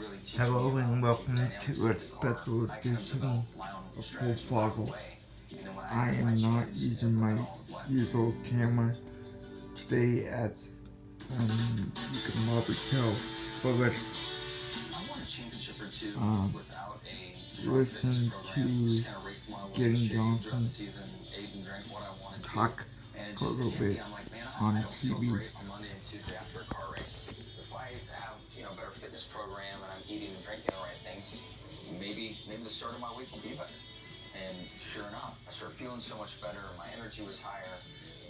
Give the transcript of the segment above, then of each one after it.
really teach Hello me and about the welcome dynamics to of a the car. special I kind of edition developed my own of Full strategy along the Throttle. way. And then when I I get my am not chance, using put my it all into play. usual camera today, as you can probably tell. But let's I won a championship or two without a strong fitness listen program. to Just kind of raced my way in Getting shape throughout Johnson the season, ate and drank what I wanted to. talk And it for a just little hit me. bit I'm like, man, on I don't feel TV. great on Monday and Tuesday after a car race. If I have, a better fitness program and I'm eating and drinking the right things, maybe the start of my week will be better. And sure enough, I started feeling so much better. My energy was higher.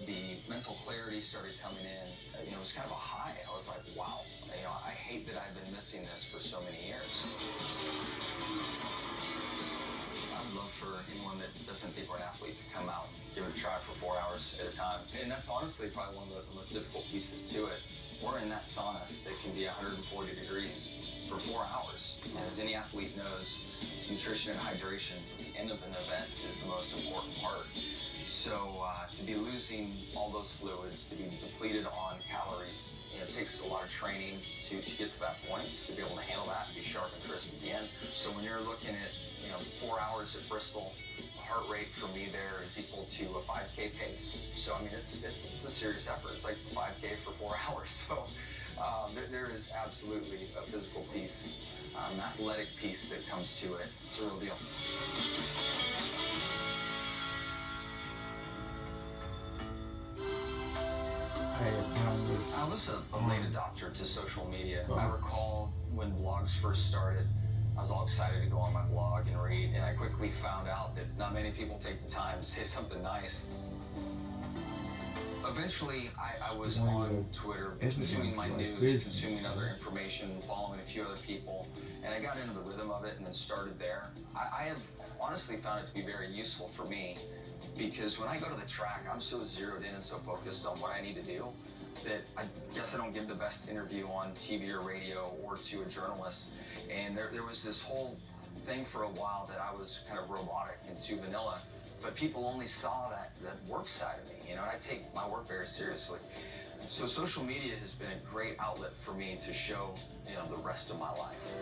The mental clarity started coming in. It was kind of a high. I was like, wow. I hate that I've been missing this for so many years. I would love for anyone that doesn't think we're an athlete to come out, give it a try for 4 hours at a time. And that's honestly probably one of the most difficult pieces to it. We're in that sauna that can be 140 degrees for 4 hours. And as any athlete knows, nutrition and hydration at the end of an event is the most important part. So to be losing all those fluids, to be depleted on calories, it takes a lot of training to get to that point, to be able to handle that and be sharp and crisp at the end. So when you're looking at 4 hours at Bristol, heart rate for me there is equal to a 5K pace. So it's a serious effort. It's like 5K for 4 hours. So there is absolutely a physical piece, an athletic piece that comes to it. It's a real deal. I was a late adopter to social media. I recall when blogs first started, I was all excited to go on my blog and read, and I quickly found out that not many people take the time to say something nice. Eventually, I was on Twitter, consuming my news, consuming other information, following a few other people, and I got into the rhythm of it and then started there. I have honestly found it to be very useful for me, because when I go to the track, I'm so zeroed in and so focused on what I need to do that I guess I don't give the best interview on TV or radio or to a journalist. And there was this whole thing for a while that I was kind of robotic and too vanilla, but people only saw that work side of me, and I take my work very seriously. So social media has been a great outlet for me to show, the rest of my life.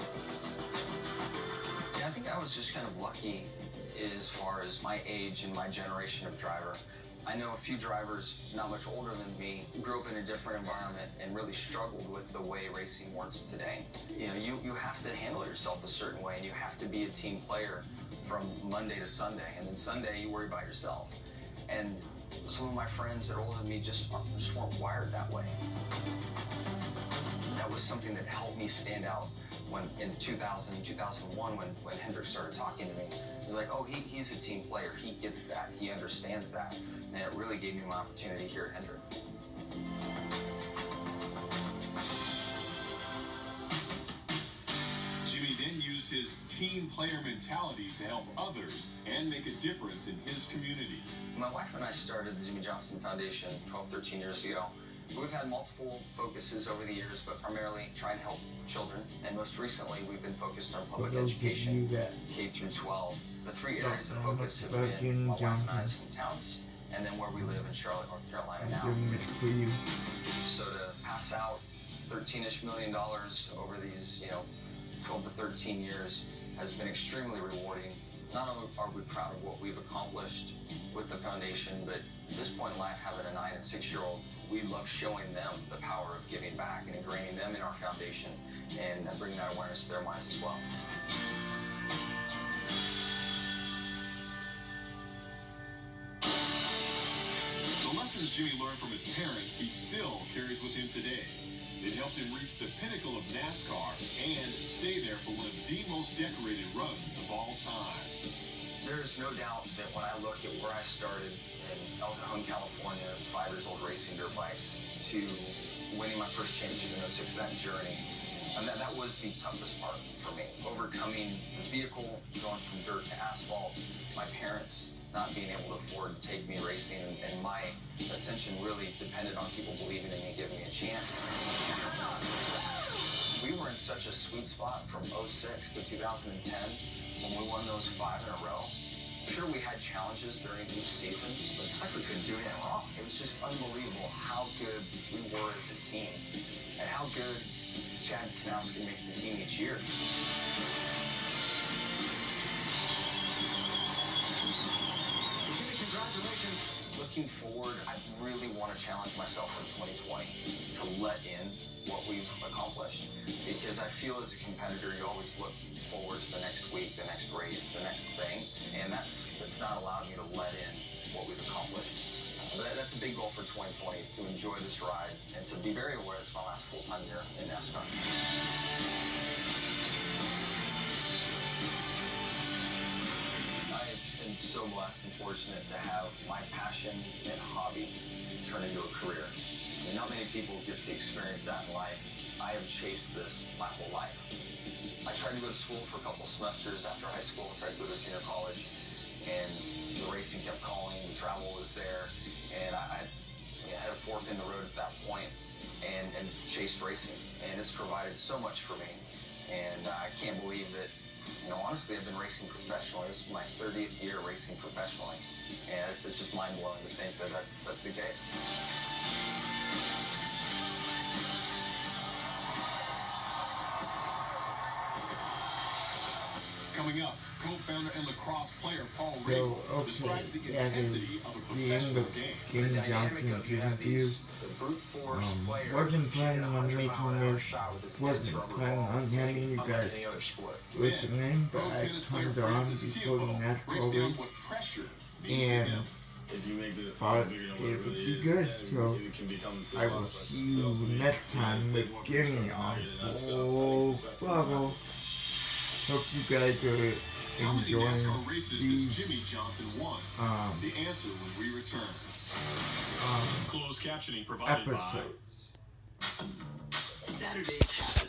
Yeah, I think I was just kind of lucky as far as my age and my generation of driver. I know a few drivers not much older than me grew up in a different environment and really struggled with the way racing works today. You have to handle yourself a certain way, and you have to be a team player from Monday to Sunday, and then Sunday you worry about yourself. And some of my friends that are older than me just weren't wired that way. That was something that helped me stand out when in 2000, 2001, when Hendrick started talking to me. It was like, oh, he's a team player. He gets that. He understands that. And it really gave me my opportunity here at Hendrick. Jimmy then used his team player mentality to help others and make a difference in his community. My wife and I started the Jimmy Johnson Foundation 12, 13 years ago. We've had multiple focuses over the years, but primarily trying to help children. And most recently, we've been focused on public education, K through 12. The three areas of focus have been my wife and I's hometowns, and then where we live in Charlotte, North Carolina now. So to pass out $13-ish million over these, 12 to 13 years has been extremely rewarding. Not only are we proud of what we've accomplished with the foundation, but at this point in life, having a 9 and 6-year-old, we love showing them the power of giving back and ingraining them in our foundation and bringing that awareness to their minds as well. The lessons Jimmy learned from his parents, he still carries with him today. It helped him reach the pinnacle of NASCAR and stay there for one of the most decorated runs of all time. There's no doubt that when I look at where I started in El Cajon, California, 5 years old racing dirt bikes, to winning my first championship in 06, that journey, and that was the toughest part for me. Overcoming the vehicle, going from dirt to asphalt, my parents not being able to afford to take me racing, and my ascension really depended on people believing in me and giving me a chance. We were in such a sweet spot from 06 to 2010 when we won those 5 in a row. Sure, we had challenges during each season, but it's like we couldn't do anything wrong. It was just unbelievable how good we were as a team and how good Chad Kanowski make the team each year. Jimmy, congratulations. Looking forward, I really want to challenge myself in 2020 to let in what we've accomplished, because I feel as a competitor you always look forward to the next week, the next race, the next thing, and that's not allowed me to let in what we've accomplished. But that's a big goal for 2020, is to enjoy this ride and to be very aware it's my last full-time year in NASCAR. I am so blessed and fortunate to have my passion and hobby turn into a career. I mean, not many people get to experience that in life. I have chased this my whole life. I tried to go to school for a couple semesters after high school, tried to go to junior college, and the racing kept calling, the travel was there, and I had a fork in the road at that point and chased racing. And it's provided so much for me. And I can't believe that, honestly, I've been racing professionally. This is my 30th year racing professionally. And it's just mind-blowing to think that that's the case. Coming up, co-founder and lacrosse player Paul Rabel describes the that is intensity of a the end professional of game. King Johnson's interview. Wasn't planning on making this, wasn't planning on having you guys listening, but I turned on before the NASCAR race and thought it would be good, so I will see you next time with Jimmy on Full Throttle. Hope you guys are How many enjoying NASCAR races has these Jimmy Johnson won? The answer when we return. Closed captioning provided by episodes. Saturdays happen.